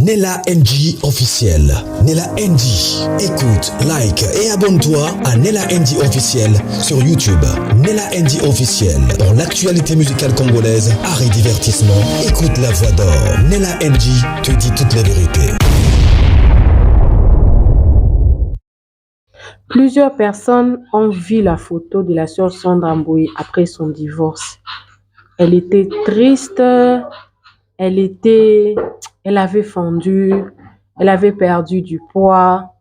Nella NG officiel. Nella NG. Écoute, like et abonne-toi à Nella NG officiel sur YouTube. Nella NG officiel. Pour l'actualité musicale congolaise, art et divertissement, écoute la voix d'or. Nella NG te dit toute la vérité. Plusieurs personnes ont vu la photo de la sœur Sandra Mboui après son divorce. Elle était triste, elle avait fondu, elle avait perdu du poids.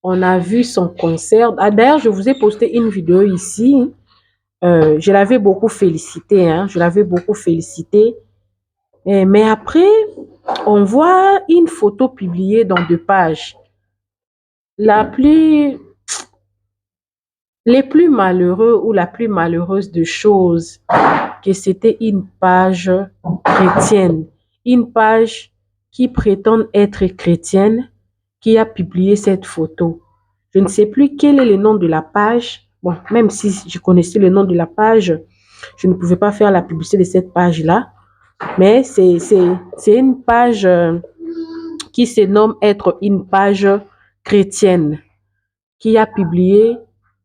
On a vu son concert. Ah, d'ailleurs, je vous ai posté une vidéo ici. Je l'avais beaucoup félicitée, je l'avais beaucoup félicitée. Mais après, on voit une photo publiée dans 2 pages. Les plus malheureux ou la plus malheureuse de choses, que c'était une page chrétienne, une page qui prétend être chrétienne, qui a publié cette photo. Je ne sais plus quel est le nom de la page. Bon, même si je connaissais le nom de la page, je ne pouvais pas faire la publicité de cette page-là. Mais c'est une page qui se nomme être une page chrétienne, qui a publié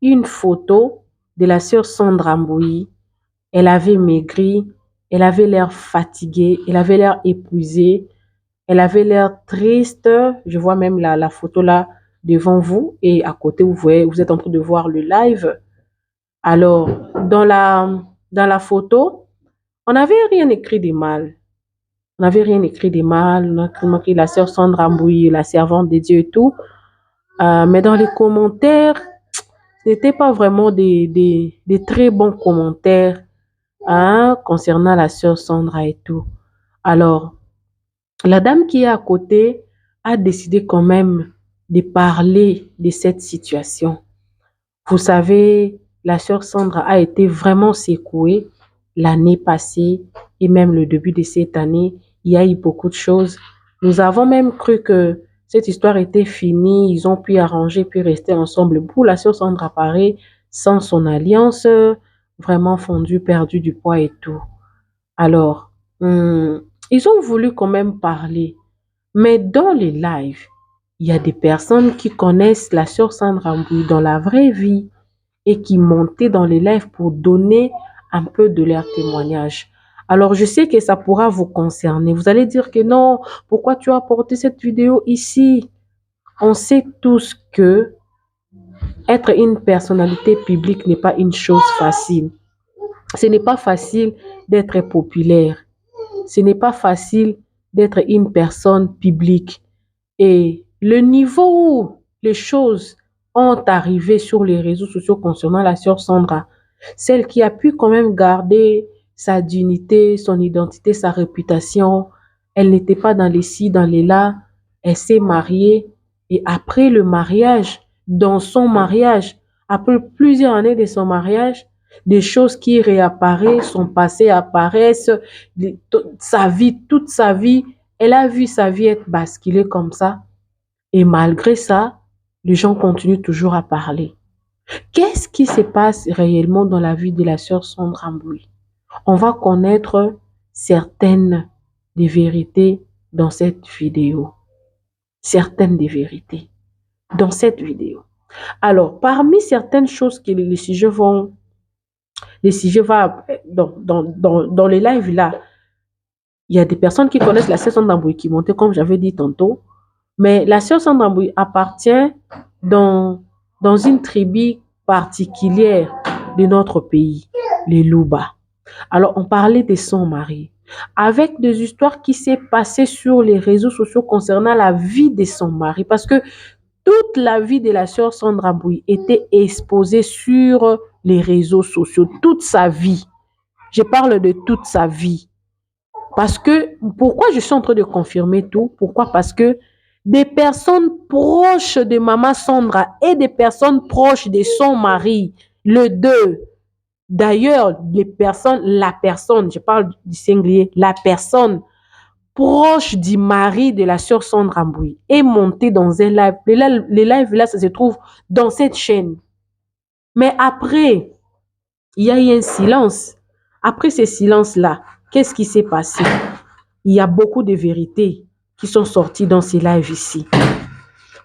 une photo de la sœur Sandra Mboui. Elle avait maigri, elle avait l'air fatiguée, elle avait l'air épuisée, elle avait l'air triste. Je vois même la photo là devant vous et à côté, vous voyez, vous êtes en train de voir le live. Alors, dans la photo, on n'avait rien écrit de mal. On n'avait rien écrit de mal. On a écrit la sœur Sandra Mboui, la servante de Dieu et tout. Mais dans les commentaires, ce n'était pas vraiment des très bons commentaires concernant la sœur Sandra et tout. Alors, la dame qui est à côté a décidé quand même de parler de cette situation. Vous savez, la sœur Sandra a été vraiment secouée l'année passée et même le début de cette année. Il y a eu beaucoup de choses. Nous avons même cru que cette histoire était finie. Ils ont pu arranger, puis rester ensemble. Pour la sœur Sandra, pareil, sans son alliance, vraiment fondue, perdu du poids et tout. Alors, ils ont voulu quand même parler. Mais dans les lives, il y a des personnes qui connaissent la sœur Sandra Mboui dans la vraie vie et qui montaient dans les lives pour donner un peu de leur témoignage. Alors, je sais que ça pourra vous concerner. Vous allez dire que non, pourquoi tu as apporté cette vidéo ici? On sait tous que être une personnalité publique n'est pas une chose facile. Ce n'est pas facile d'être populaire. Ce n'est pas facile d'être une personne publique. Et le niveau où les choses ont arrivé sur les réseaux sociaux concernant la sœur Sandra, celle qui a pu quand même garder sa dignité, son identité, sa réputation, elle n'était pas dans les ci, dans les là, elle s'est mariée et après le mariage, dans son mariage, après plusieurs années de son mariage, des choses qui réapparaissent, son passé apparaissent, sa vie, toute sa vie, elle a vu sa vie être basculée comme ça. Et malgré ça, les gens continuent toujours à parler. Qu'est-ce qui se passe réellement dans la vie de la sœur Sandra Mboui? On va connaître certaines des vérités dans cette vidéo. Certaines des vérités dans cette vidéo. Alors, parmi certaines choses que les sujets vont dans les lives là, il y a des personnes qui connaissent la sœur Sandra Mboui qui montaient, comme j'avais dit tantôt. Mais la sœur Sandra Mboui appartient dans une tribu particulière de notre pays, les Louba. Alors, on parlait de son mari, avec des histoires qui s'est passées sur les réseaux sociaux concernant la vie de son mari, parce que toute la vie de la sœur Sandra Mboui était exposée sur les réseaux sociaux, toute sa vie. Je parle de toute sa vie. Parce que, pourquoi je suis en train de confirmer tout? Pourquoi? Parce que des personnes proches de Maman Sandra et des personnes proches de son mari, les deux. D'ailleurs, la personne, je parle du singulier, la personne proche du mari de la sœur Sandra Mboui est montée dans un live. Les lives là, ça se trouve dans cette chaîne. Mais après, il y a eu un silence. Après ce silence-là, qu'est-ce qui s'est passé? Il y a beaucoup de vérités qui sont sortis dans ces lives ici.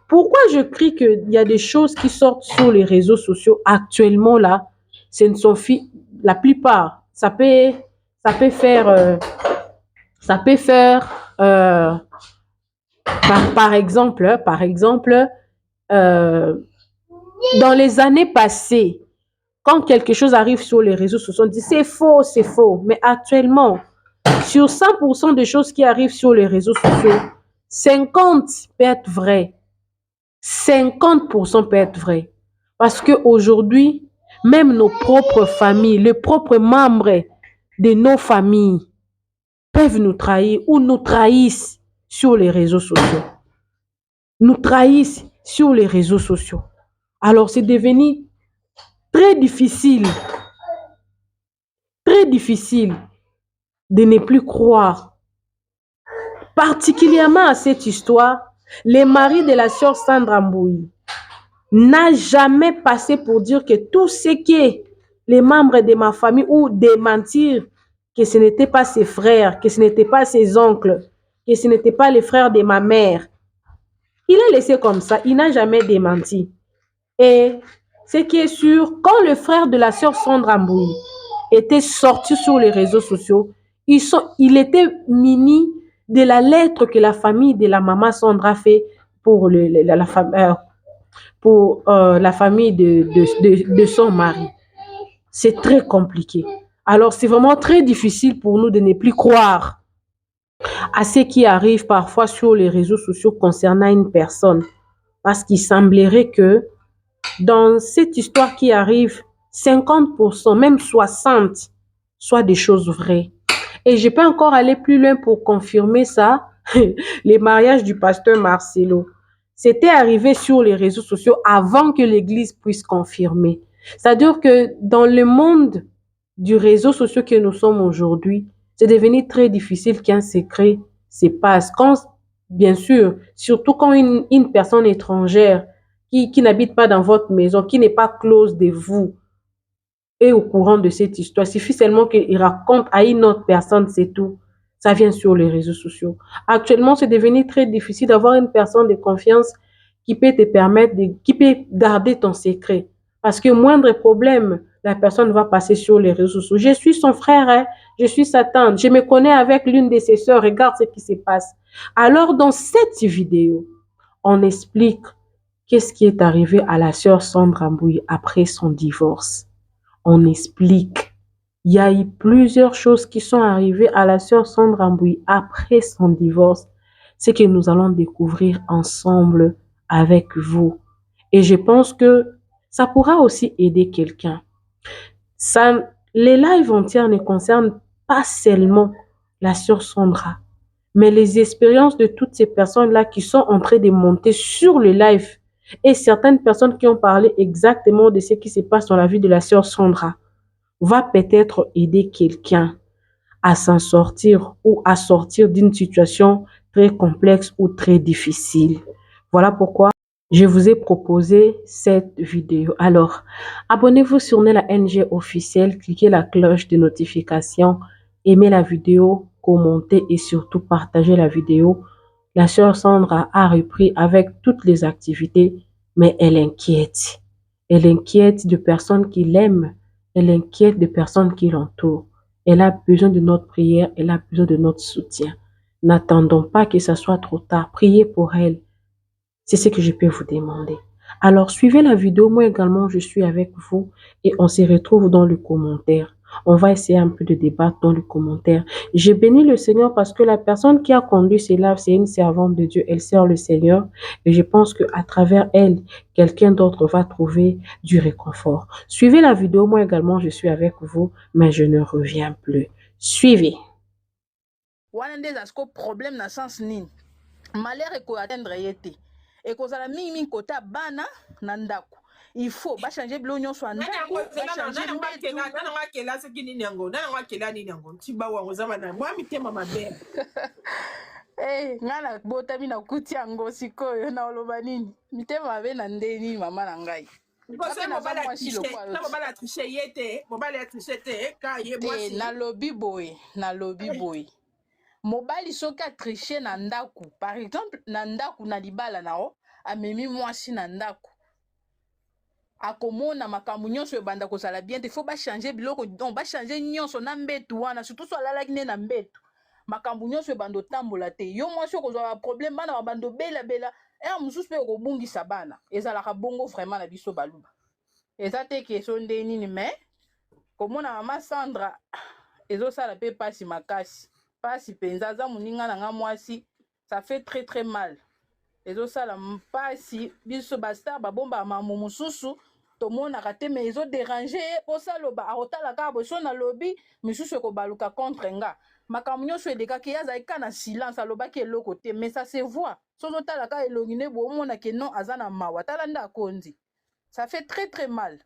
Pourquoi je crie qu'il y a des choses qui sortent sur les réseaux sociaux actuellement là, ce ne sont la plupart, ça peut faire, par exemple, euh, dans les années passées, quand quelque chose arrive sur les réseaux sociaux, on dit c'est faux, c'est faux. Mais actuellement, sur 100% des choses qui arrivent sur les réseaux sociaux, 50 peut être vrai. 50% peut être vrai. Parce qu'aujourd'hui, même nos propres familles, les propres membres de nos familles peuvent nous trahir ou nous trahissent sur les réseaux sociaux. Nous trahissent sur les réseaux sociaux. Alors c'est devenu très difficile de ne plus croire. Particulièrement à cette histoire, le mari de la sœur Sandra Mbouyi n'a jamais passé pour dire que tout ce que les membres de ma famille ou démentir que ce n'était pas ses frères, que ce n'était pas ses oncles, que ce n'était pas les frères de ma mère. Il a laissé comme ça, il n'a jamais démenti. Et ce qui est sûr, quand le frère de la sœur Sandra Mbouyi était sorti sur les réseaux sociaux, il était muni de la lettre que la famille de la maman Sandra fait pour la famille de son mari. C'est très compliqué. Alors, c'est vraiment très difficile pour nous de ne plus croire à ce qui arrive parfois sur les réseaux sociaux concernant une personne. Parce qu'il semblerait que dans cette histoire qui arrive, 50%, même 60%, soit des choses vraies. Et je peux encore aller plus loin pour confirmer ça. Les mariages du pasteur Marcelo. C'était arrivé sur les réseaux sociaux avant que l'Église puisse confirmer. C'est-à-dire que dans le monde du réseau social que nous sommes aujourd'hui, c'est devenu très difficile qu'un secret se passe. Quand, bien sûr, surtout quand une personne étrangère qui n'habite pas dans votre maison, qui n'est pas close de vous, est au courant de cette histoire. Il suffit seulement qu'il raconte à une autre personne, c'est tout. Ça vient sur les réseaux sociaux. Actuellement, c'est devenu très difficile d'avoir une personne de confiance qui peut te permettre, qui peut garder ton secret. Parce que moindre problème, la personne va passer sur les réseaux sociaux. Je suis son frère, hein? Je suis sa tante, je me connais avec l'une de ses sœurs, regarde ce qui se passe. Alors, dans cette vidéo, on explique qu'est-ce qui est arrivé à la sœur Sandra Mbouyi après son divorce. On explique. Il y a eu plusieurs choses qui sont arrivées à la sœur Sandra Mbouyi après son divorce. C'est que nous allons découvrir ensemble avec vous. Et je pense que ça pourra aussi aider quelqu'un. Les lives entières ne concernent pas seulement la sœur Sandra, mais les expériences de toutes ces personnes-là qui sont en train de monter sur le live et certaines personnes qui ont parlé exactement de ce qui se passe dans la vie de la sœur Sandra va peut-être aider quelqu'un à s'en sortir ou à sortir d'une situation très complexe ou très difficile. Voilà pourquoi je vous ai proposé cette vidéo. Alors, abonnez-vous sur Nella NG officiel, cliquez la cloche de notification, aimez la vidéo, commentez et surtout partagez la vidéo. La sœur Sandra a repris avec toutes les activités, mais elle inquiète. Elle inquiète de personnes qui l'aiment. Elle inquiète de personnes qui l'entourent. Elle a besoin de notre prière, elle a besoin de notre soutien. N'attendons pas que ça soit trop tard. Priez pour elle. C'est ce que je peux vous demander. Alors, suivez la vidéo. Moi également, je suis avec vous et on se retrouve dans le commentaire. On va essayer un peu de débattre dans le commentaire. J'ai béni le Seigneur parce que la personne qui a conduit ces lives, c'est une servante de Dieu. Elle sert le Seigneur et je pense qu'à travers elle, quelqu'un d'autre va trouver du réconfort. Suivez la vidéo. Moi également, je suis avec vous, mais je ne reviens plus. Suivez. Problème dans sens nini malheur ekoatteindre ye te ekozala mingi kota bana na ndako il faut bachanger bilo nyonso ya ndako ngana botami na kuti yango sikoyo na oloba nini mitema mabe na nde nini mama na ngai nalobi boye mobali soki atriche na ndaku par exemple na ndaku na libala nao amemi mwasi na ndaku akomona makambo nyonso ebanda kozala bien te faut bachanger biloko donc bachanger nyonso na mbetu wana surtout so alalaki ne na mbetu makambo nyonso ebanda otambola te yo mwasi okozwa baproblème bana babanda obelabela mosusu mpe okobungisa bana ezalaka bongo vraiment na biso baluba eza te keso nde nini mais komona mama Sandra ezosala mpe pasi makasi pasi mpenza aza moninga na nga mwasi ça fait très très mal ezosala mpasi biso bastar babomba mamo mosusu tomonaka te mais ezodérange osaloba akotala kaka boso na lobi misusu ekobaluka contre nga makambo nyonso edekaki ye azalaki ka na silence alobaki eloko te mais ça se voit soki otala kaka elongi ne boomona ke non aza na mawa tala nde akondi ça fait très très mal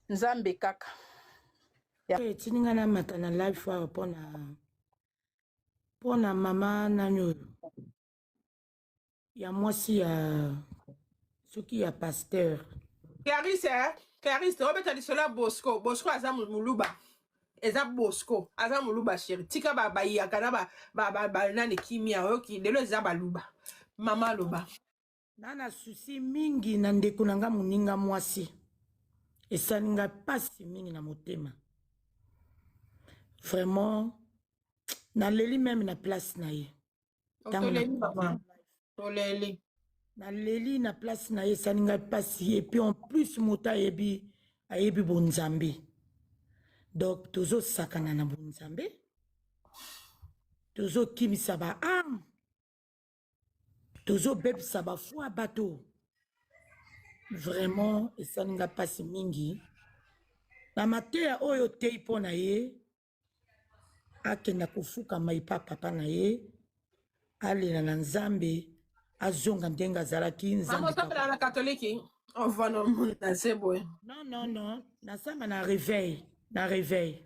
nzambe kaka tininga na mata na live fois mpona mama nani oyo ya mwasi ya soki ya pasteur Clarisse obeta lisola Bosco aza muluba eza Bosco aza muluba chéri tika bayaka na nani kimia oyoki lelo eza baluba mama loba nana susi mingi na ndeko na nga moninga mwasi esalinga pasi mingi na motema vraiment naleli même na place na ye toleli naleli na place na ye esalinga pasi et puis en plus moto ayebi bonzambe donc tozosakana na bonzambe tozokimisa baarme tozobebisa bafwa bato vraiment esalinga pasi mingi na mateya oyo tei mpo na ye akenda kofukama epa papa na ye alela na nzambe azonga ndenge azalaki nzambe na katoliki non nasamba na réveil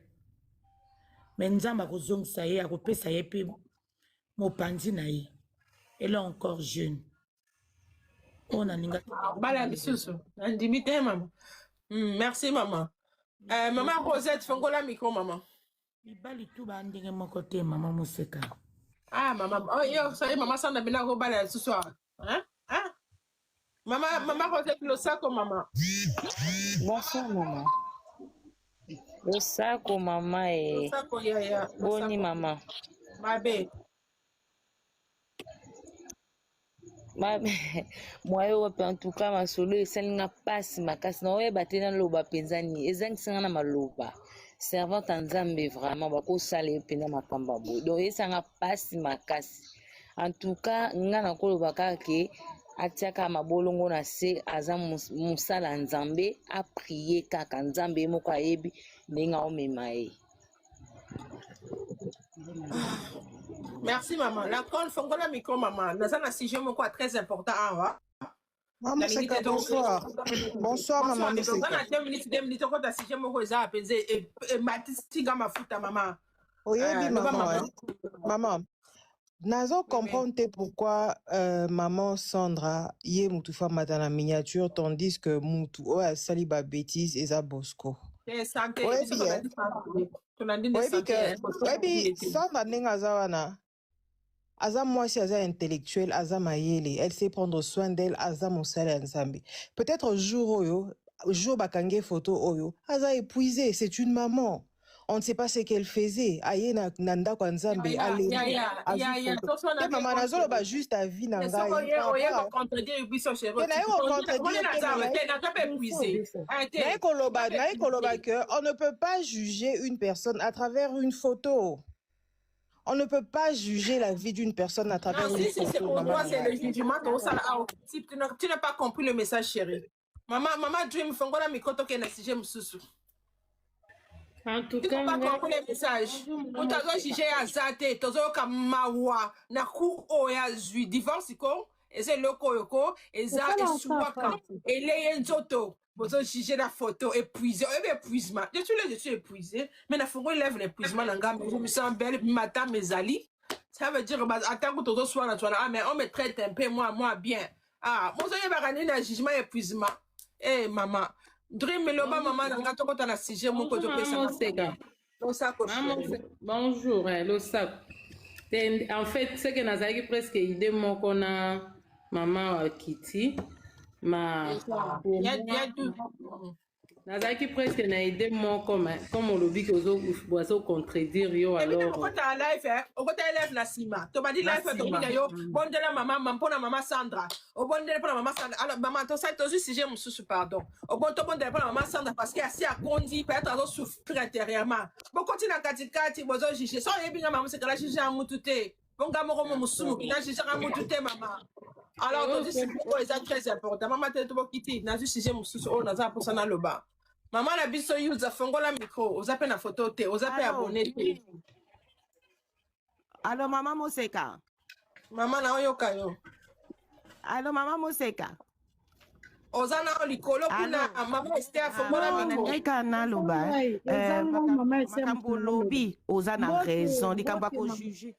mais nzambe akozongisa ye akopesa ye mpe mopanzi na ye elle est encore jeune on a ninga bala lisusu ndimi te mama merci mama mama Rosette fongola micro mama libali tu bandenge moko te mama Moseka mama oh yo ça mama Sandra bina ko bala ce soir mama Rosette le sako mama bonsoir mama le sako mama le sako ya boni mama mabe mwayo wape en tout cas masolo esalinga pasi makasi na oyeba te naloba mpenza nini ezangisanga na maloba servante ya nzambe vraiment bakosala ye mpenza makambo ya boye donc esanga pasi makasi en tout cas nga nakoloba kaka ke atiaka mabolongo na se aza mosala ya nzambe aprie kaka nzambe ye moko ayebi ndenge aomema ye. Merci maman. La conne fongola micro maman. Nous avons un sujet très important à voir. Maman Moseka, bonsoir. Bonsoir maman Moseka. On a 2 minutes quand un sujet est apaisé et Matistinga ma fouta maman. Oui, maman. Maman. Nazo comprendre pourquoi maman Sandra yé mutufa madame miniature tandis que mutu a saliba bêtise et za Bosco. Santé. Sandra nenga zawana. Aza mwasi aza intellectuel, aza mayele, elle sait prendre soin d'elle, aza mosala nzambe. Peut-être jour bakange photo oyo, aza épuisée, c'est une maman. On ne sait pas ce qu'elle faisait. Aye nanda kwa nzambe, allez. Maman nazolo ba juste à vie nanga. On ne peut pas juger une personne à travers une photo. On ne peut pas juger la vie d'une personne à travers une photo. C'est pour moi, c'est le jugement. Tu n'as pas compris le message, chérie. Maman, Dream, fongola mikoto ke na sije mususu. En tout cas, tu n'as pas compris le message. Vous t'avez jugé à zate, tozo kamawa, na ku oya zui, divorce ko, eze loko yoko, eza esuwaka, eleye nzoto. Vous avez jugé la photo, épuisé, épuisement. Je suis épuisé, mais la photo lève l'épuisement, je me sens belle, matin, mes alliés. Ça veut dire, attends que tu sois là, mais on me traite un peu, moi, bien. Moi, je vais gagner un jugement, épuisement. Maman. Dream, maman, quand tu as un sujet, mon côté, bonjour, le sac. En fait, c'est que nazalaki presque idée moko na maman wa Kitty, ma nazalaki presque na idée moko, comme olobi ke ozo contredire yo alors. alors. Okota live na sima. To badi live to bidi yo bondela maman mpona maman Sandra. Obondela pona maman Sandra. Alors maman to ça to sujet mususu pardon. Bondela pona maman Sandra parce que asi a kondi peut-être azo souffrir intérieurement. Bon continue na katikati bozo jije. So yebinga maman c'est que la jije amutute. Bonga moko musumu ina jije amutute maman. Alors to c'est très important. Maman te to kiti na sujet mususu o na za pour ça na loba. Maman la biso use fongola micro, ozape na photo te, ozape abonné te. Allô, maman Moseka. Maman na oyoka yo. Allô, maman Moseka. Ozana olikolo kuna maman Esther fongola micro. Eka na loba. Makambo lobi, ozana raison, likamba ko juger.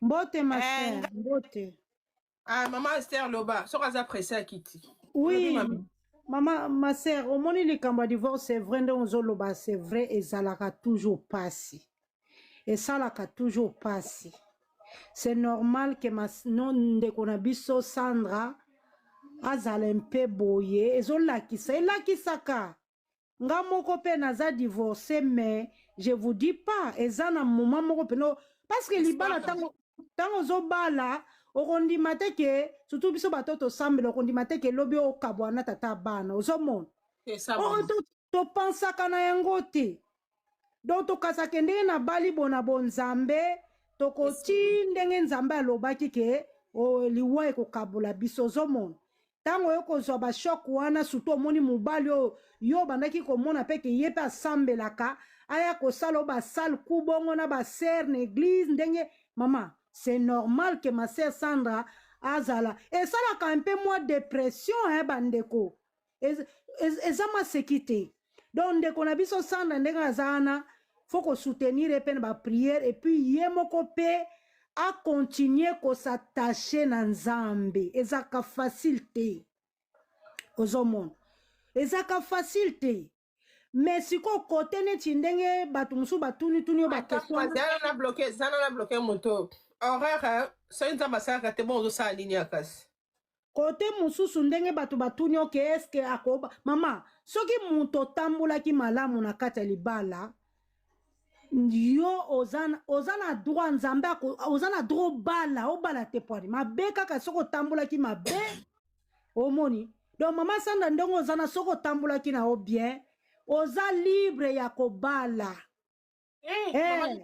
Mbote ma sœur, mbote. Ah maman Esther loba, so kaza pressé à Kitty. Oui. Maman, ma sœur, au moment où le divorce, c'est vrai, c'est vrai, et ça l'a toujours passé. Et ça l'a toujours passé. C'est normal que ma non de konabiso Sandra azala un peu boye, et zo la kisa ka. Nga moko pe naza divorcé, mais je vous dis pas, et ça na moment moko pe no, parce que libala tango zo bala, okondi mate ke surtout biso batoto sambelo okondi mate ke lobi o kabwana tata bana ozomona to pensa kana yango te donc to kasa kende na bali bona bonzambe to koti ndenge nzambe alobaki ke o liwa ekokabula biso ozomona tango yokozwa ba shock wana surtout omoni mobali yo bandaki komona pe ke ye pe asambelaka aya kosala ba sale kubongo na ba ser na église ndenge mama. C'est normal que ma sœur Sandra azala. Et ça là quand un peu moins dépression hein bandeko. Et ça m'a séquité. Donc dès qu'on a vu son Sandra ndenge zana, faut qu'on soutenir et peine ba prière et puis yemoko pe a continuer ko s'attacher na Nzambe. Et ça ka facilité. Ozomon. Et ça ka facilité. Mais si ko côté neti ndenge batu musu batuni tuni ba question. Zana na bloqué moto. Horaire, c'est une massacre te bon ça ligne à casse. Côté mususu ndenge batu batuni oke eske akoba mama soki muto tambula ki malamu na kata libala yo ozana droit nzambe ozana droit bala obala te pwari mabe kaka soko tambula ki mabe omoni donc mama Sandra ndenge ozana soko tambula ki na o bien oza libre ya kobala. Conseil.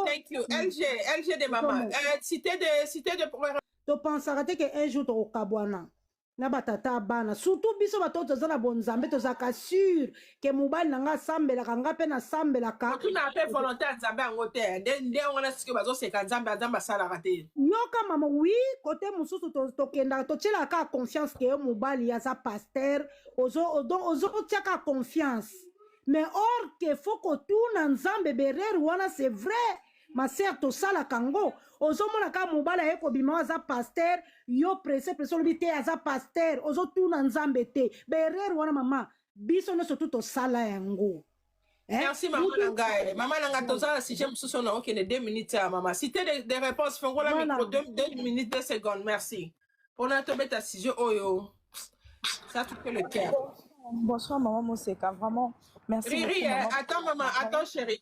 Thank you. LG de maman. Cité de to pensera que un jour to kabwana na batata bana surtout biso batoto zana bonzambe to zaka sûr que mobile nanga sambela kanga pe na sambela ka tu na pe volonté nzambe ngote nde wana sike bazo seka nzambe sala raté yoka mama oui côté mususu to kenda to tshela ka confiance que mobile ya za pasteur ozo tshaka confiance mais or que faut que tout na nzambe berer wana c'est vrai. Ma sœur to sala kango ozomona ka mobala eko bima za pasteur yo presse lobite aza pasteur ozo tuna nzambe te berer wana mama biso no surtout to sala yango. Merci maman Nangaye. Maman Nangaye to sala si j'aime sous na OK les 2 minutes maman. Cité des réponses fongo la micro 2 minutes 2 secondes merci. On a tombé ta sujet oyo. Ça touche le cœur. Bonsoir maman Moseka, vraiment merci. Riri, attends maman, attends chérie,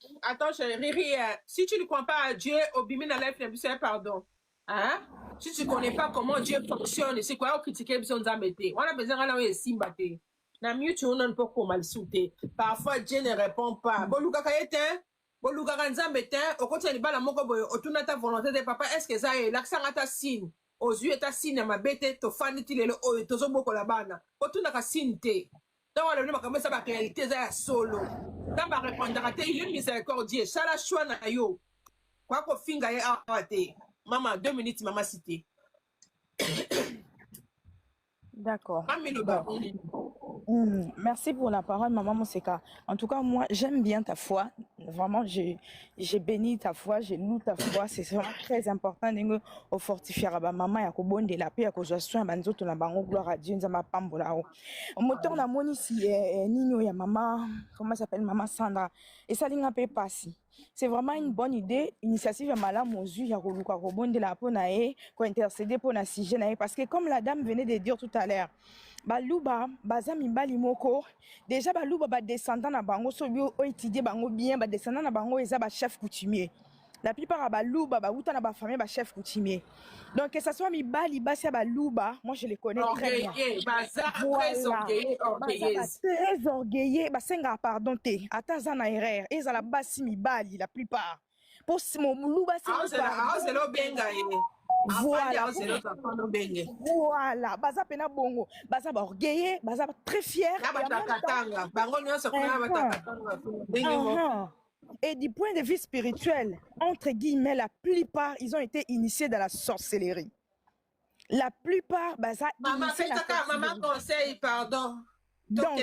Riri, si tu ne crois pas à Dieu, au bimi na life ne pardon. Hein? Si tu ne connais pas comment Dieu fonctionne, c'est quoi critiquer besoin d'embêter. On a besoin d'aller simbater. Na mieux tu on pas comment mal sauter. Parfois Dieu ne répond pas. Boluka kayete, boluka nzambete, au côté de bala moko boyo, otuna ta volonté de papa, est-ce que ça est l'accent à ta signe? Aux yeux ta signe ma bête, to faniti le o to zo boko la bana. Otuna ka signe te. Donc, on a commencé à réalité solo. Dans ma répondre à tes yeux miséricordieux, ça la choix na yo. Quoi qu'on finga y a raté. Maman, 2 minutes, maman cité. D'accord. Merci pour la parole, maman Moseka. En tout cas, moi, j'aime bien ta foi. vraiment, j'ai béni ta foi, j'ai loué ta foi. C'est vraiment très important de fortifier ma maman et de bonde la paix, que je sois banzoto na bango gloire à Dieu, nzama pambola. Au moteur na moni si Nino ya maman, comment s'appelle maman Sandra, et ça linga pe passi. C'est vraiment une bonne idée, initiative ya malamu ozu ya koluka ko bonde la po na e, ko intercéder pour na sujet na e, parce que comme la dame venait de dire tout à l'heure, baluba baza mibali moko déjà baluba ba descendant na bango so bio o étudier bango bien ba descendant na bango eza ba chef coutumier la plupart ya baluba ba uta na ba famille ba chef coutumier donc que ça soit mibali basi ya baluba moi je les connais très bien baza très orgueilleux très orgueilleux basenga pardon te ata za na erreur ezala basi mibali la plupart pour mon luba c'est lo benga voilà baza pena bongo baza ba orgueilleux baza très fier et du point de vue spirituel entre guillemets la plupart ils ont été initiés dans la sorcellerie la plupart baza maman conseil pardon donc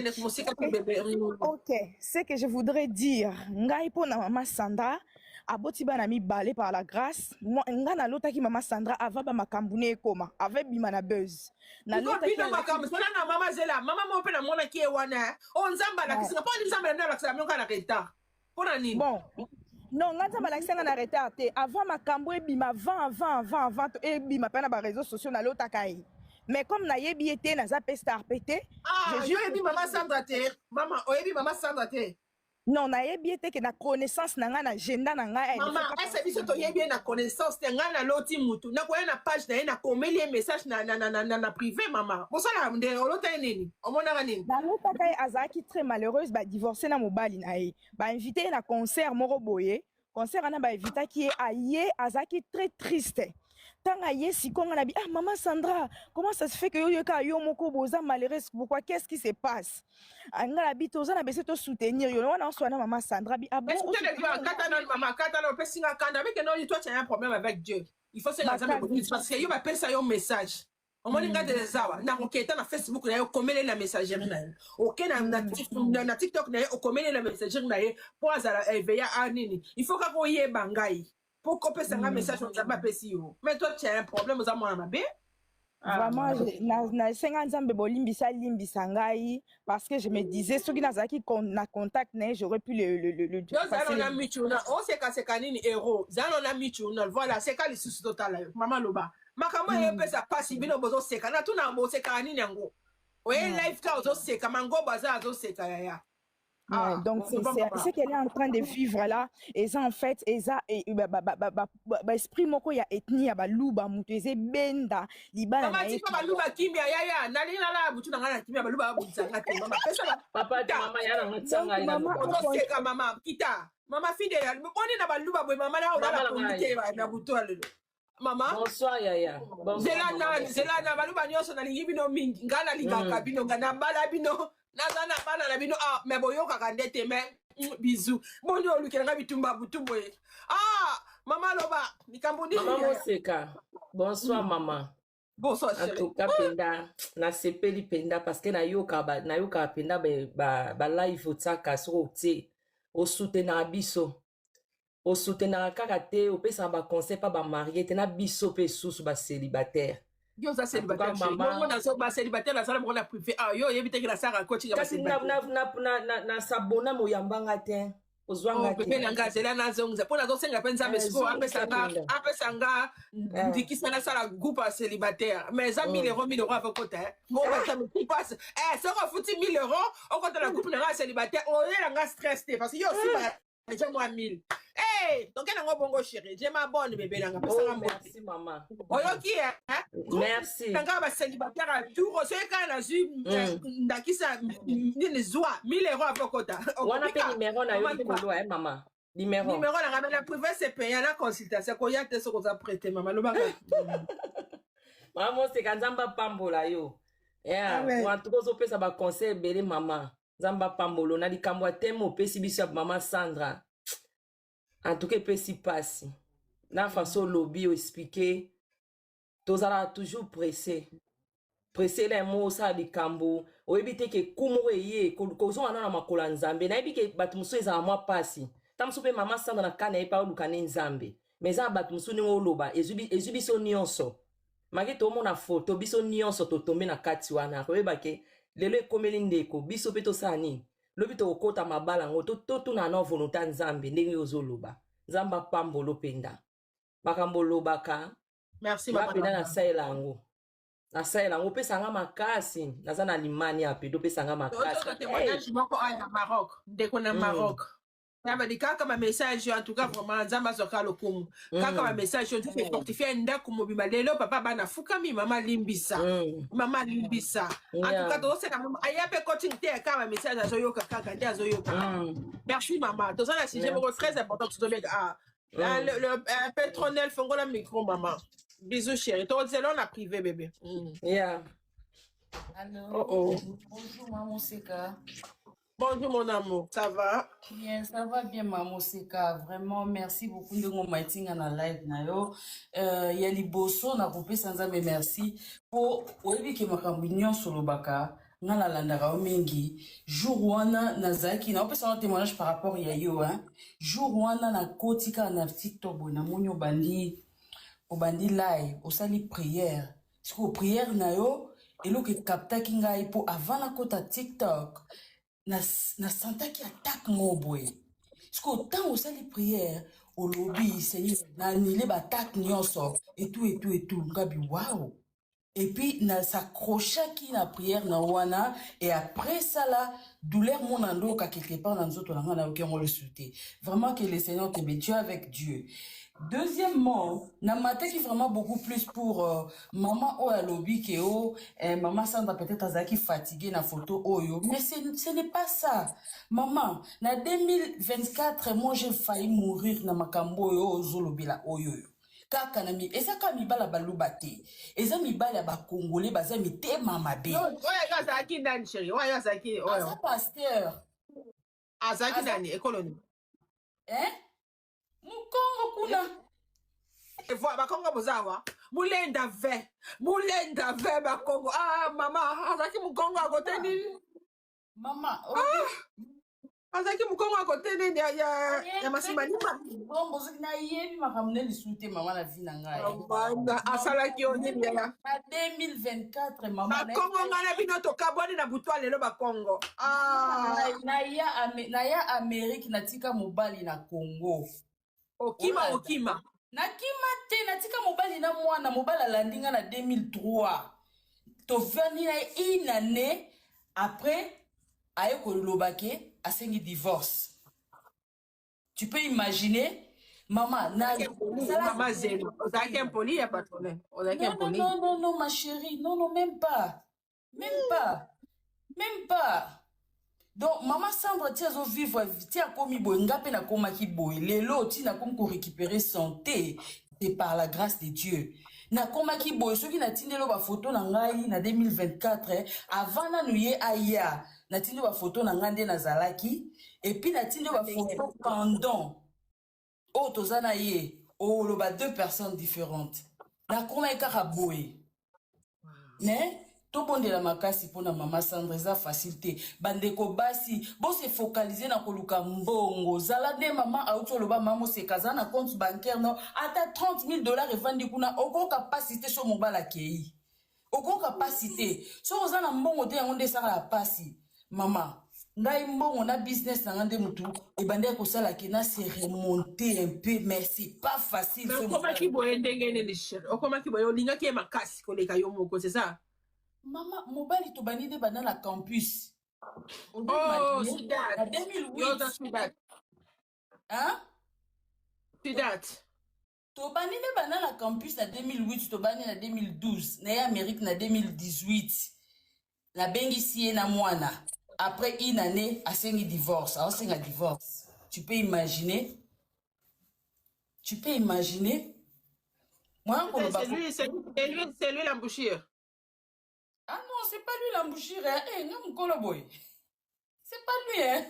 ok ce que je voudrais dire ngai pona maman Sandra aboti bana mibale par la grâce nga na lotaki mama Sandra ava ba makambune ekoma ave bima na buzz na lotaki na makambu na mama Zela mama mo pe na mona ki e wana o nzamba la kisika po nzamba na la kisika mionka na retard pona nini bon non nga nzamba la kisika na retard te avant makambu ebima 20 ebima pe na ba réseaux sociaux na lotaka yi mais comme na yebi ete na za pe star pété je yebi mama Sandra te mama o yebi mama Sandra te non na yebi ete ke na connaissance na nga na agenda na nga maman ese biso to yebi na connaissance te nga na loti mutu na ko na page na na komeli message na privé maman bosala nde olota nini omona nga nini na lota kai azaki très malheureuse ba divorcer na mobali na ye ba invité na concert moko boye concert na ba invita ki aye azaki très triste tanga yesi konga na bi maman Sandra comment ça se fait que yo ka yo moko boza malheureuse pourquoi qu'est-ce qui se passe anga la bi toza na bese to soutenir yo wana so na maman Sandra bi bon maman kata na pesinga kanda avec que non toi tu as un problème avec Dieu il faut se lancer parce que yo ba pesa yo message on m'a dit de zawa na oketa na Facebook na yo komele na messagerie na OK na TikTok na yo komele na messagerie na yo pour azala veya anini il faut ka ko yeba ngai pour qu'on puisse un message on t'a pas pesi mais toi tu as un problème aux amants na bé vraiment na 50 ans bebo limbisa ngai parce que je me disais ceux qui nazaki na contact né j'aurais pu le passer na michuna on c'est kanini héros zalo na michuna voilà c'est ka le souci total maman loba makamo ye pesa pasi bino bozo seka na tuna bo seka nini yango oye life ka ozo seka mango baza ozo seka ya donc c'est ce qu'elle est en train de vivre là et ça en fait et ça esprit moko ya ethnie ya baluba mutu eze benda libana na yetu mama baluba kimia ya nalina la butu na ngana kimia baluba babutanga te mama pesa papa de mama ya na tsanga ina mama seka mama kita mama fide ya boni na baluba boy mama na la communauté na butu lelo mama bonsoir yaya zelana baluba nyoso na lingi bino mingi ngala lingaka bino ngana bala bino nazana bana na bino mais boyoka kandete mais bisous boni olukela bitumba butu boye mama loba nikambudi mama Moseka bonsoir maman bonsoir en tout cas penda na sepeli penda parce que na yoka penda ba live otsaka so otie o soutenir biso o soutenir kaka te o pesa ba conseil pas ba marié te na biso pe sous ba célibataire yo za célibataire maman na so ba célibataire la sala mo na privé yo yebite que la sara coaching ba célibataire na sabona mo yambanga te ozwanga te na ngazela na zonza pona zo senga penza mesko apesa nga ndikisa na sala groupe célibataire mais za 1000 euros avec côté bon ça me passe ça va fouti 1000 euros au côté la groupe na célibataire on est la stress parce que yo aussi déjà moi 1000 donc elle a un bon chéri j'ai ma bonne bébé là merci maman oyoki merci nanga ba célibataire à tout c'est quand la zu ndakisa ni zwa 1000 euros avec kota wana pe numéro na yo likolo maman numéro na la privé c'est payant la consultation ko ya te so ko za prêter maman lo banga maman c'est quand nzamba pambola yo pour tout ko pesa ba conseil belé maman nzamba pambolo na likambo atemo pesi biso maman Sandra en tout cas pesi passe na façon lobby o expliquer tozala toujours pressé les mots ça likambo o ebite ke kumo eye ko zo na makola nzambe na ebike batumuso eza moi passe tamso pe mama Sandra na kana epa oluka ne nzambe mais za bat musu ni oloba ezubi so nyonso maki to mona photo biso nyonso to tombe na kati wana ko yeba ke lelo ekomeli ndeko biso pe to sani lobi to kokota mabala ngo to tuna na volonté nzambe ndenge ozoloba nzamba pambolo penda makambo lobaka merci mama penda na saela ngo na saela ngo pesa nga makasi naza na limani ape do pesa nga makasi témoignage moko na Maroc ndeko na Maroc Yabadi kaka ma message en tout cas vraiment nzamba zoka lokumu kaka ma message on fait fortifier ndako mobima lelo papa bana fukami mama limbisa mama limbisa en tout cas to c'est quand ayape coaching te kaka ma message azoyoka kaka ndi azoyoka merci maman to ça là si j'ai beaucoup très important que tu dois le pétronel fongola micro maman bisous chérie to zelon la privé bébé yeah allô bonjour maman Seka. Bonjour mon amour, ça va? Bien, ça va bien maman Seka. Vraiment, merci beaucoup de mon meeting en live na yo. Yali boso na kopé sans mais merci pour oyebi ke makambinyo solo baka na la landara mingi jour wana nazaki na opesa un témoignage par rapport ya yo hein. Jour wana na kotika na TikTok na monyo bandi live osali prière. Parce que prière na yo elo ke kapta kinga ipo avant na kota TikTok. Na santa qui attaque mon boy. Parce que tant où les prières, au lobby, Seigneur, na annulé attaque nyonso et tout. Ngabi waouh. Et puis na s'accrocha qui na prière na wana et après ça là douleur mon ando ka quelque part dans autres langues na aucun le souhaiter. Vraiment que le Seigneur te bénisse avec Dieu. Deuxièmement, na matin qui vraiment beaucoup plus pour maman ou à lobby que maman Sandra peut-être azaki fatiguée na photo oyo mais ce n'est pas ça. Maman, na 2024 moi j'ai failli mourir na makambo yo zolobi la oyo. Kaka na mi eza ka mibala balubate. Eza mibala ba congolais baza mitema mabe. Non, oya azaki ndani chérie. Oya azaki oya. Asa pasteur. Azaki ndani école. Mukongo kuna evo bakongo bozawa mulenda ve bakongo mama azaki mukongo akoteni mama azaki mukongo akoteni ya masimani bongo zina yebi makamne lisute mama na vie na ngai asalaki onini ya 2024 mama bakongo ngana bino tokabwani na butwa lelo bakongo na ya Amérique natika mobali na Congo okima nakima te natika mobali na mwana mobali alandinga na 2003 tovani na une année après aye kolobake asengi divorce. Tu peux imaginer maman maman zéro ozaki impoli ya patronne ozaki impoli non ma chérie non même pas donc maman Sandra tia zo vivre tia komi boy ngape na koma ki boy lelo ti na kom ko récupérer santé c'est par la grâce de Dieu na koma ki boy soki na tindelo ba photo na ngai na 2024 avant na nuye aya na tindelo ba photo na ngande na zalaki et puis na tindelo ba photo pendant tozana ye lo ba deux personnes différentes na koma ekaka boy mais to bondela makasi pona mama Sandra eza facilité bandeko basi bo se focaliser na koluka mbongo zala de mama auto loba mama se kaza na compte bancaire non ata $30,000 evandi kuna oko capacité so mobala kei oko capacité so ozana mbongo te yango ndesa la pasi mama ngai mbongo na business na ngande mutu e bande ko sala ke na se remonter un peu mais c'est pas facile so koma ki boye ndenge ne cher okoma ki boye olinga ki makasi koleka yo moko c'est ça. Maman, mobali to banide bana la campus. C'est that. 2008. Hein? C'est that. To banide bana la campus na 2008, to banide na 2012, na Amérique na 2018. La bengi na mwana. Après une année, a sengi divorce. A sengi divorce. Tu peux imaginer? Moi, c'est lui l'embouchure. Ah non, c'est pas lui l'embouchure, hein. Non, Koloboy. C'est pas lui, hein.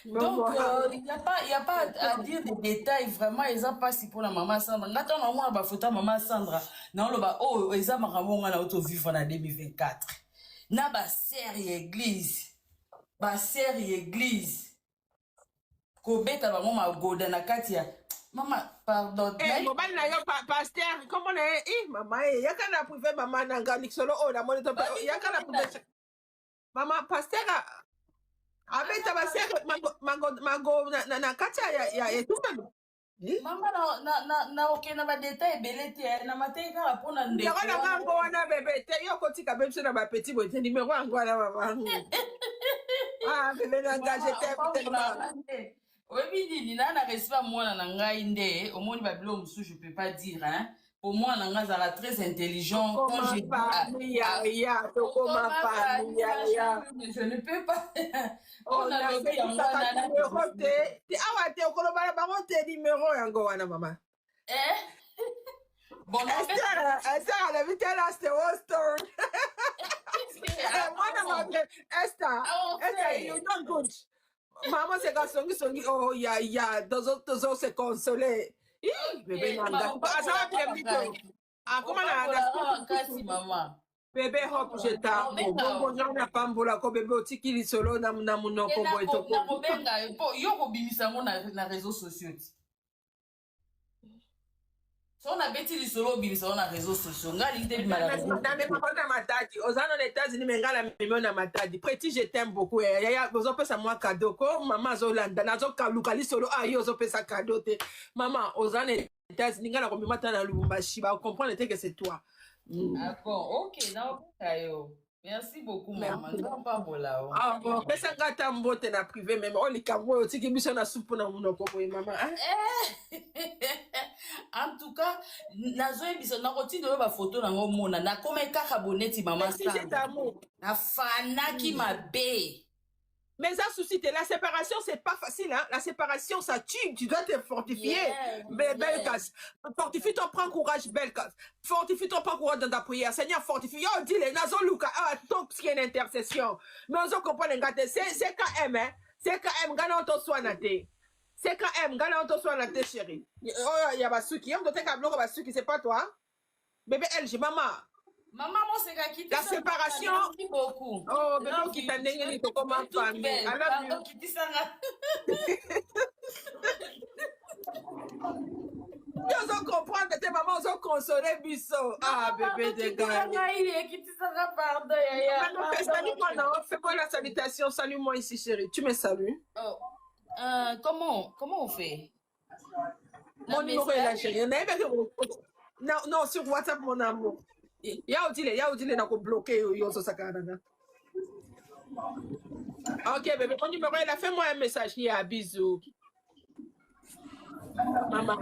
Donc, il n'y a pas à dire des détails, vraiment, ils ont pas si pour la maman Sandra. Quand on a ma photo maman Sandra, non, ils ont ma ramon en auto vivre en 2024. Na ba serre église. kobeta bango magoda na kati ya mama pardon mobali na yo pasteur comment na mama yaka na privé mama na nga likolo oyo namoni to yaka na privé mama pasteur abeta basere mago na kati ya etumbelo mama na okenda badetail ebele te na matei kaka mpona ndeko yango na ngango wana bebe te yo kotika mpe biso na bapeti boye te nimero yango wana mama bebe na engage te oyebi nini na na resipa mwana na ngai nde omoni babilo mosusu je peux pas dire pour moi na ngai azala très intelligent quand je je ne peux pas onalobi yango wana te awa te okolobana bango te nimero yango wana mama bon Esther alebi tell us the whole story Esther you don't good Maman c'est quand songi oh ya dozo se consoler bébé nanga ça va bien comment na kasi mama bébé hop je ta bon genre na pambola ko bébé otikili solo na munoko boy to na kobenga yo kobimisa ngo na réseaux sociaux so na beti lisolo obimisa ngo na réseaux sociaux ngali te bimala na matadi ozana na États-Unis mengala mimio na matadi preti je t'aime beaucoup ya ozopesa moi cadeau ko mama azolanda nazokaluka lisolo ayo ozopesa cadeau te mama ozana na États-Unis ngala komimata na Lubumbashi ba comprendre te que c'est toi d'accord ok na okayo merci beaucoup mama nzamba bola bon pesa ngata mbote na privé même on likambo otiki biso na soupe na munoko boye mama en tout cas nazoyebisa nakotinda oyo bafoto nango mona nakome kaka boneti mama Sandra nafanaki mabe mais ça souci la séparation c'est pas facile hein? La séparation ça tue tu dois te fortifier belle casse fortifie ton prends courage belle casse fortifie ton prends courage dans ta prière Seigneur fortifie yo dis les nazo luka donc ce qui est une intercession mais on comprend les gars c'est quand même hein c'est quand même gana to soina te c'est quand même gana to soina te chérie oh ya basuki on doit te kablo basuki c'est pas toi bébé LG maman moi c'est qui la séparation merci beaucoup oh bébé qui t'a ndengeli to comment famille alors qui tisanga ils ont comprendre que maman ils ont consolé biso bébé de gars qui tisanga pardon yaya fais-moi la salutation salue-moi ici chérie tu me salues comment on fait mon numéro est là chérie non sur WhatsApp mon amour yaudile na ko bloquer yo so sakana ok bébé mon numéro est là fais-moi un message ya bisous maman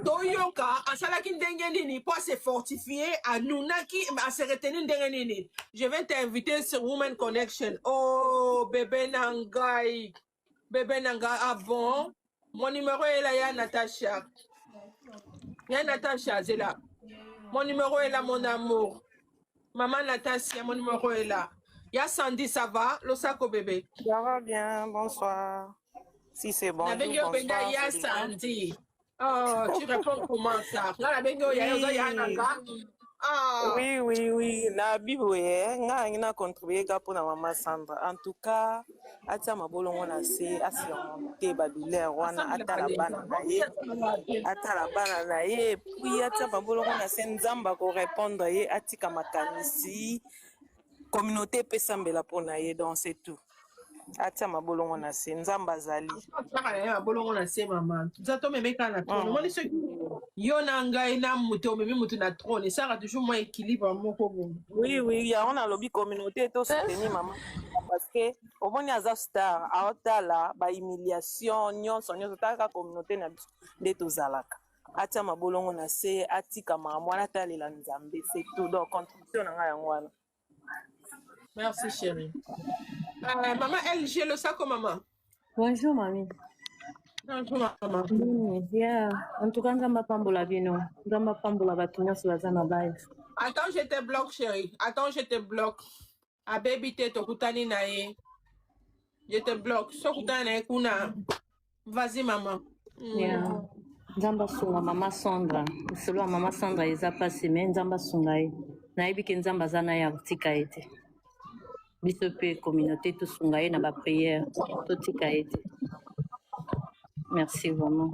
toyoka asalaki ndenge nini pour se fortifier anunaki à se retenir ndenge nini je vais t'inviter sur Women Connection oh bébé nangai ah bon mon numéro est là ya Natacha c'est là. Mon numéro est là, mon amour. Maman Natacha, mon numéro est là. Ya Sandy, ça va? Le sac au bébé. Ça va bien, bonsoir. Si c'est bon. Bonsoir. Ya Sandy. Oh, tu réponds comment ça? Oui. Na biboye, nga contribuer pour na maman Sandra. En tout cas, atia mabolongo na se asimonte ba douleur wana atala bana na ye puis atia mabolongo na se nzamba ko répondre ye atika makanisi communauté pesambela pona ye donc c'est tout. Atia mabolongo na se nzamba zali. Mabolongo na se maman. Zato memeka na trône. Moi ce yo na ngai na muto memi mutu na trône. Ça a toujours moins équilibre moko bon. Oui, ya on a lobby communauté to soutenir maman parce que au moins aza star aotala ba humiliation nyonso taka communauté na biso de tozalaka. Atia mabolongo na se atika mwana talela nzambe c'est tout donc contribution na ngai yango wana. Merci chérie. Maman LG le sac maman. Bonjour mamie. Bonjour maman. En tout cas nzamba pambola bino. Nzamba pambola batu nyonso baza na live. Attends je te bloque chérie. Attends je te bloque. A baby te tokutani na ye. Je te bloque. Sokutani na ye kuna. Vas-y maman. Nzamba sunga mama Sandra. Solo mama Sandra eza pasi mais nzamba sunga ye. Nayebi ke nzamba zana ya tika ete. Biso pe communauté to sunga ye na ba prière to tika ete. Merci vraiment.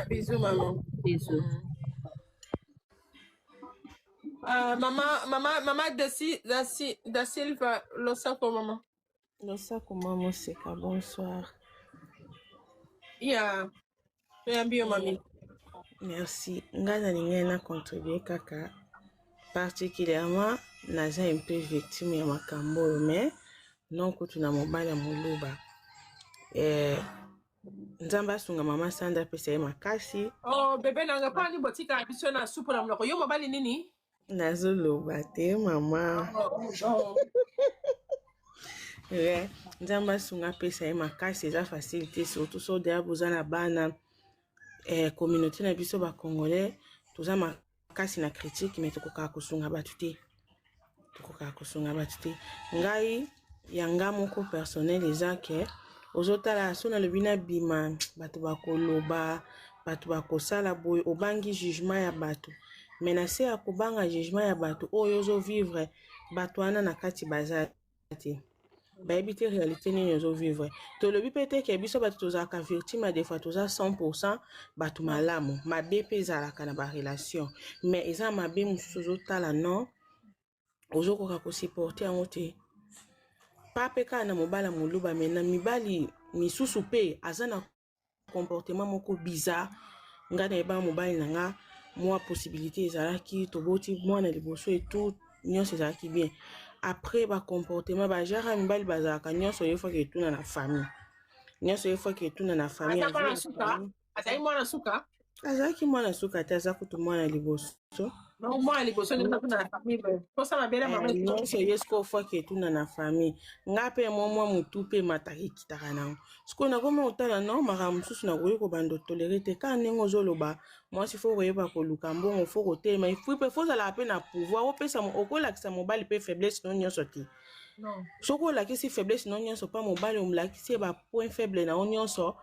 Bisous, maman. Bisous. Maman da Silva, Losako, maman. Losako, maman, Seka, bonsoir. Yeah. Bien, mamie. Merci. Nga nalinga na contribuer kaka particulièrement naza un peu victime ya makambo mais non kutu na mobali ya moluba. Nzamba asunga mama Sandra pesa ye makasi. Oh bébé nanga pani botika biso na supu na mloko. Yo mobali nini? Nazoloba te mama. Ouais, nzamba asunga pesa ye makasi eza facilité surtout so deya boza na bana communauté na biso ba congolais toza makasi na critique mais tokoka kosunga batu te. Ngai yanga moko personnel eza ke ozotala so na lobina bima batu bakoloba batu bakosala boy obangi jugement ya batu mais na se ya kobanga jugement ya batu oyo ozo vivre batu wana na kati baza te bayebi te réalité nini ozo vivre tolobi pete ke biso batu tozalaka victime des fois toza 100% batu malamu mabe pe ezalaka na ba relation mais eza mabe mosusu ozotala non ozokoka kosupporter yango te pa pe kaka na mobala moluba me na mibali misusu pe aza na comportement moko bizarre nga na yeba mobali na nga mwa possibilité ezalaki toboti mwana liboso etout nyonso ezalaki bien après ba comportement ba genre mibali bazalaka nyonso yefoka etuna na famille Azali mwana suka? Azalaki mwana suka te aza kutu mwana liboso. Mwana liboso nde kuna na famille. Posa na bela mama. Nyonso yesko fois ke etuna na famille. Nga pe mwa mutu pe mataki kitaka nango. Siko na koma otala non mara mususu na koyi ko bando toléré te ka ndenge ozoloba. Moi si faut koyeba ko luka mbongo faut kotema. Il faut la pe na pouvoir opesa okolakisa mobali pe faiblesse non nyonso te. Non. Soko lakisi faiblesse non nyonso pa mobali omlakisi ba point faible na nyonso.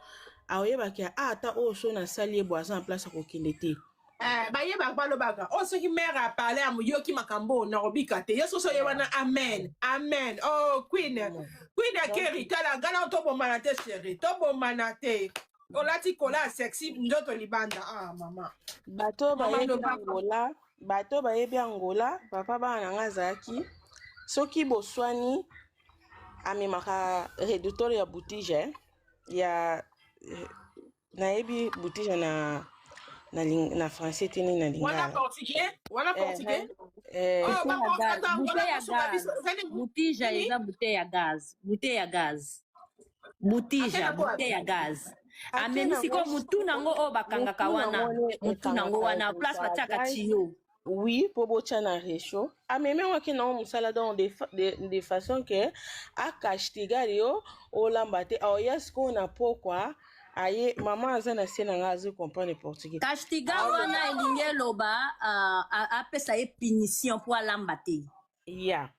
Aoyeba ki ata o so na sali ebo aza en place kokende te. Bayeba balobaka o soki mère a parlé à moyoki makambo na robika te yeso so yewana amen amen. Oh queen akeri tala gala to bomana te chérie to bomana te olati kola sexy ndoto libanda mama bato bayebi angola papa bana nga zaki soki boswani amemaka réducteur ya boutige ya nayebi boutige na français tini na lingala. Wala portugais? Boutige eza bouteille ya gaz. Bouteille ya gaz. Amemi siko mutu nango o bakangaka wana. Mutu nango wana place batiaka tiyo. Oui, pour botia na réchaud. Amemi waki na musala dans de façon que a kashtigari yo o lambate o yasko na pokwa. Aye, maman azana sena ngazi comprendre portugais. Castiga wana elinge loba apesa ye punition pour alambate. Ya.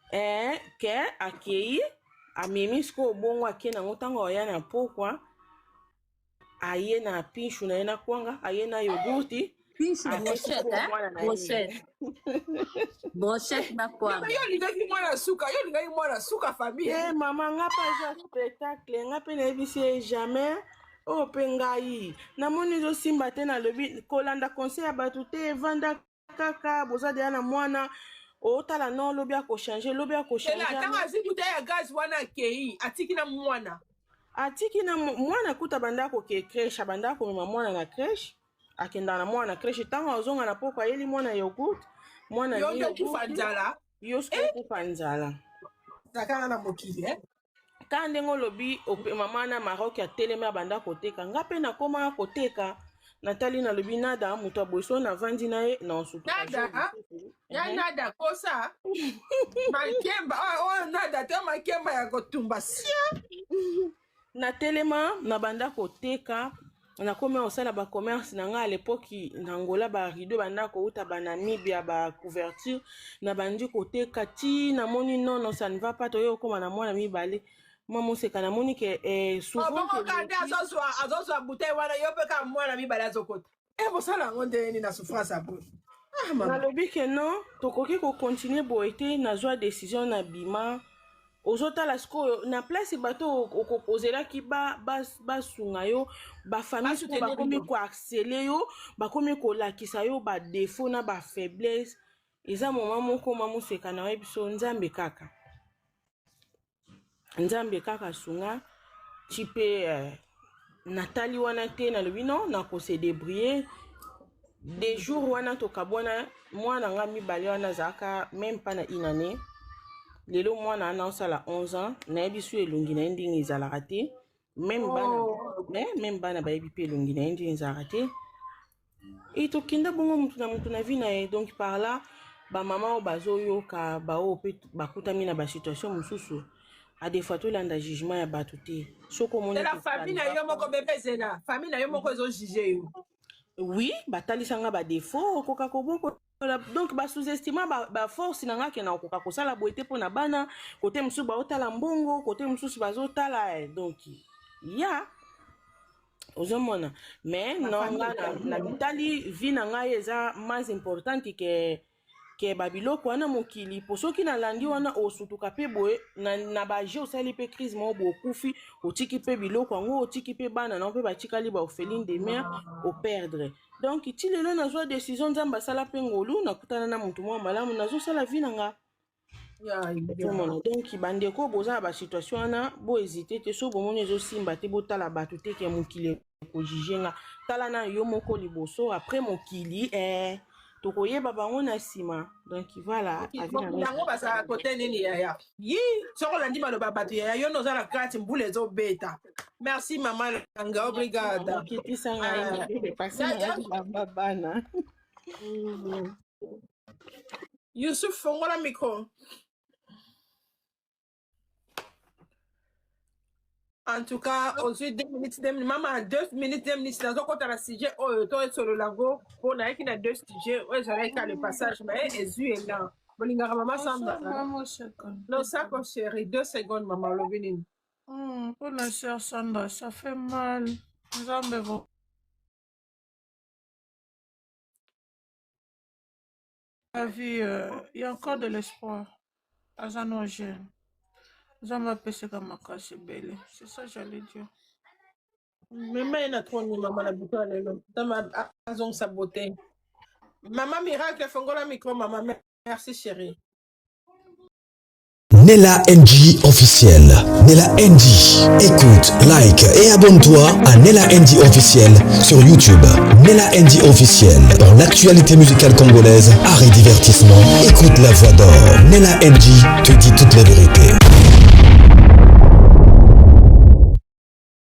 Ke akei amemi sko bongo akena ngotango oya na pokwa. Aye na pinchu na ena kwanga, aye na yogurti. Pinchu brochette na kwanga. Yo lingai mwana suka famille. Maman nga pa ja spectacle, nga pe na ebisi jamais. O pengai na moni zo simba te na lobi kolanda conseil ya batu te vanda kaka boza de na mwana o tala non lobi ako changer tela tanga zibuta ya gaz wana kei atiki na mwana kuta banda ko ke crèche banda ko mema mwana na crèche akenda na mwana crèche tanga ozonga na poko yeli mwana yogurt mwana yo kufanzala yo kufanzala takana na mokili ka ndenge lobi mama na Maroc ya telema banda koteka nga pe na koma koteka natali na lobi nada mutu aboso na vandi na ye na osuku nada kosa makemba nada te makemba ya kotumba sia na telema na banda koteka na koma osala ba commerce na nga à l'époque na Angola ba rideau banda ko uta ba Namibia ba couverture na bandi koteka ti na moni non ça ne va pas to yo koma na mwana mibale maman c'est kana moni ke souvent que azozwa bouteille wana yo pe ka mwana mibale azokota bosala ngonde ni na souffrance apo na lobi ke non tokoki ko continuer boete na joie décision na bima ozotala sikoyo na place bato ozelaki basunga yo bafamille sikoyo bakomi koharcele yo bakomi kolakisa yo badefo na bafaiblesse eza moma moko mamoseka na yo biso nzambe kaka sunga ti mpe natali wana te nalobi non nakose débrouiller des jours wana tokabwana mwana nga mibale wana azalaka même pas na une année lelo mwana ana osala 11 ans nayebi so elongi na ye ndenge ezalaka te même bana bayebi mpe elongi na ye ndenge ezalaka te e tokinda bongo mutu na vi na ye donc par là bamama oyo bazoyoka baoyo mpe bakutami na basituation mosusu adefa tolanda jugement ya bato te soko omoni la famille na yo moko bebe zena famille na yo moko ezojuge yo oui batalisanga badefo okoka koboko donc basous-estima baforce na nga ke na okoka kosala boye te mpo na bana kote mosusu baotala mbongo kote mosusu bazotala donc ya ozomona mais nonga na mitali vi na ngai eza más importante ke babiloko wana mokili po soki nalandi wana osutuka mpe boye na baje osali mpe crise moko boye okufi otiki mpe biloko yango otiki mpe bana nao mpe batikali baorpheline de mare operdre donc ti lelo nazwa décision nzambe asala mpe ngolu nakutana na motu mwa malamu nazosala vi na nga donc bandeko boza na basituation wana bohésite te so bomoni ezosimba te botala bato te ke mokili ekojuge nga tala na yo moko liboso après mokili tokoyeba bango na nsima donc voilà yango bazala kote nini yaya yi soko olandi maloba bato yaya yo noza na kati mbula ezobeta merci mama langa obrigada bana Yusuf fongola micro. En tout cas, aujourd'hui, 2 minutes, maman, 2 minutes, 2 minutes, dans un la sujet, oh, toi, sur le lago, pour n'a qu'il y a 2 sujets, ouais, j'arrête qu'à le passage, mais, et zu est là. Bolinga, maman, ça va. Non, ça, chérie, 2 secondes, maman, le vénin. Pour la sœur Sandra, ça fait mal. Nous en devons. La vie, il y a encore de l'espoir. À Zanogène. C'est ça que j'allais dire. Mais il y a trop de maman la bouteille. Maman saboté. Maman miracle, fongola micro, maman. Merci chérie. Nella NG officiel. Nella NG. Écoute, like et abonne-toi à Nella NG officiel sur YouTube. Nella NG officiel. Dans l'actualité musicale congolaise, art et divertissement. Écoute la voix d'or. Nella NG te dit toutes les vérités.